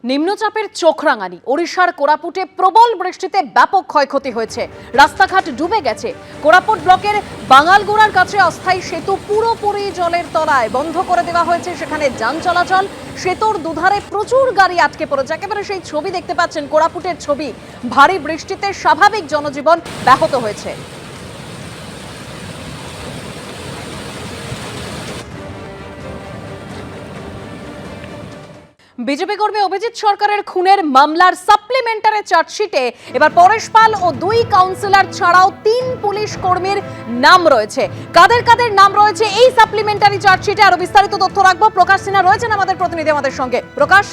নিম্নচাপের চোখরাঙানি ওড়িশার কোরাপুটে প্রবল বৃষ্টিতে ব্যাপক ক্ষয়ক্ষতি হয়েছে। রাস্তাঘাট ডুবে গেছে। কোরাপুট ব্লকের বাঙালগোড়ার কাছে অস্থায়ী সেতু পুরোপুরি জলের তলায়, বন্ধ করে দেওয়া হয়েছে সেখানে যান চলাচল। সেতুর দুধারে প্রচুর গাড়ি আটকে পড়েছে। একেবারে সেই ছবি দেখতে পাচ্ছেন, কোরাপুটের ছবি। ভারী বৃষ্টিতে স্বাভাবিক জনজীবন ব্যাহত হয়েছে। বিজেপি কর্মী অভিজিৎ সরকারের খুনের মামলার সাপ্লিমেন্টারি চার্জশিটে এবার পরেশ পাল ও 2 কাউন্সিলর ছাড়াও 3 পুলিশ কর্মীর নাম রয়েছে। কাদের কাদের নাম রয়েছে এই সাপ্লিমেন্টারি চার্জশিটে আরো বিস্তারিত তথ্য রাখবো। প্রকাশ সিনহা রয়েছেন আমাদের প্রতিনিধি আমাদের সঙ্গে। প্রকাশ,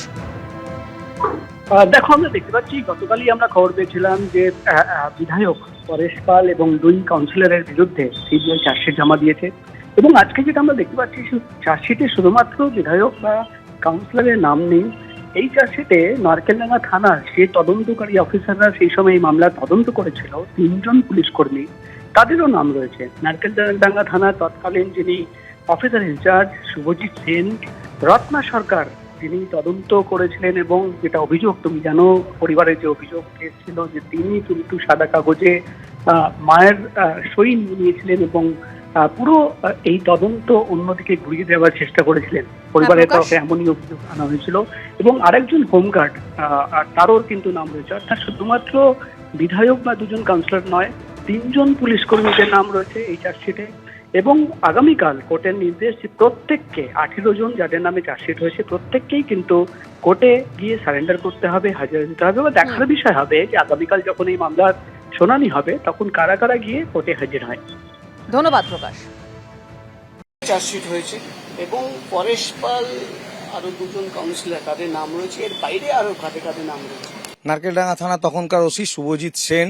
দেখো, আমরা দেখতে পাচ্ছি গতকালই আমরা খবর পেয়েছিলাম যে বিধায়ক পরেশ পাল এবং 2 কাউন্সিলরের বিরুদ্ধে সিবিআই চার্জশিট জমা দিয়েছে এবং আজকে যেটা আমরা দেখতে পাচ্ছি চার্জশিটে শুধুমাত্র বিধায়ক বা কাউন্সিলরের নাম নেই। এই চার্জশিটে নারকেলডাঙ্গা থানার যে তদন্তকারী অফিসাররা সেই সময় এই মামলার তদন্ত করেছিল 3 জন পুলিশ কর্মী, তাদেরও নাম রয়েছে। নারকেলডাঙ্গা থানার তৎকালীন যিনি অফিসার ইনচার্জ শুভজিৎ সেন, রত্না সরকার তিনি তদন্ত করেছিলেন এবং যেটা অভিযোগ, তুমি জানো পরিবারের যে অভিযোগ এসেছিল যে তিনি কিন্তু সাদা কাগজে মায়ের সই নিয়েছিলেন এবং পুরো এই তদন্ত অন্যদিকে ঘুরিয়ে দেওয়ার চেষ্টা করেছিলেন। পরিবারের তরফে এমনই অভিযোগ আনা হয়েছিল এবং আরেকজন হোমগার্ড, তারও কিন্তু নাম রয়েছে। অর্থাৎ শুধুমাত্র বিধায়ক বা 2 জন কাউন্সিলর নয়, 3 জন পুলিশ কর্মীদের নাম রয়েছে এই চার্জশিটে। এবং আগামীকাল কোর্টের নির্দেশ প্রত্যেককে 18 জন যাদের নামে চার্জশিট হয়েছে প্রত্যেককেই কিন্তু কোর্টে গিয়ে সারেন্ডার করতে হবে, হাজিরা দিতে হবে। বা দেখার বিষয় হবে যে আগামীকাল যখন এই মামলার শুনানি হবে তখন কারা কারা গিয়ে কোর্টে হাজির হয়। ধন্যবাদ প্রকাশ। চার্জশিট হয়েছে এবং পরেশ পাল আরো 2 জন কাউন্সিলর তাদের নাম রয়েছে, এর বাইরে আরো কাদের কাদের নাম রয়েছে। নারকেলডাঙ্গা থানা তখনকার ওসি শুভজিৎ সেন,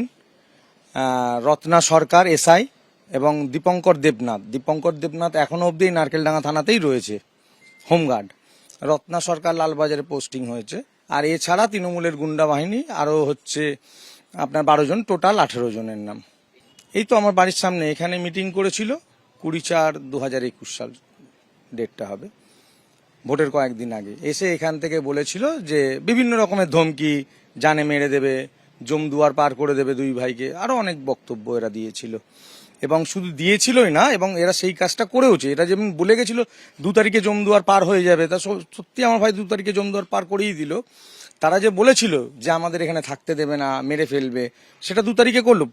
রত্না সরকার এসআই এবং দীপঙ্কর দেবনাথ এখনো অবধি নারকেলডাঙ্গা থানাতেই রয়েছে হোমগার্ড। রত্না সরকার লালবাজারে পোস্টিং হয়েছে। আর এছাড়া তৃণমূলের গুন্ডা বাহিনী আরো হচ্ছে আপনার 12 জন, টোটাল 18 জনের নাম। এই তো আমার বাড়ির সামনে এখানে মিটিং করেছিল, 20/4/2021 সাল ডেটটা হবে, ভোটের কয়েকদিন আগে এসে এখান থেকে বলেছিল যে বিভিন্ন রকমের ধমকি, জানে মেরে দেবে, জমদুয়ার পার করে দেবে 2 ভাইকে, আরো অনেক বক্তব্য এরা দিয়েছিল। এবং শুধু দিয়েছিলই না, এবং এরা সেই কাজটা করেওছে। এরা যেমন বলে গেছিল 2 তারিখে জমদুয়ার পার হয়ে যাবে, তা সত্যি আমার ভাই 2 তারিখে জমদুয়ার পার করেই দিল। তারা যে বলেছিল যে আমাদের এখানে থাকতে দেবে না, মেরে ফেলবে, সেটা 2 তারিখে করলো।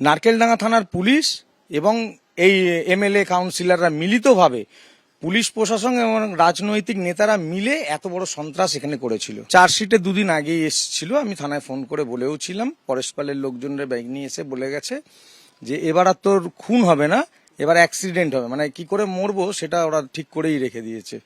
নারকেলডাঙ্গা থানার পুলিশ এবং এই এমএলএ কাউন্সিলররা মিলিতভাবে, পুলিশ প্রশাসন এবং রাজনৈতিক নেতারা মিলে এত বড় সন্ত্রাস এখানে করেছিল। চার্জশিটে 2 দিন আগেই এসেছিল, আমি থানায় ফোন করে বলেও ছিলাম। পরেশ পালের লোকজনের বাইক নিয়ে এসে বলে গেছে যে এবার আর তোর খুন হবে না, এবার অ্যাক্সিডেন্ট হবে, মানে কি করে মরবো সেটা ওরা ঠিক করেই রেখে দিয়েছে।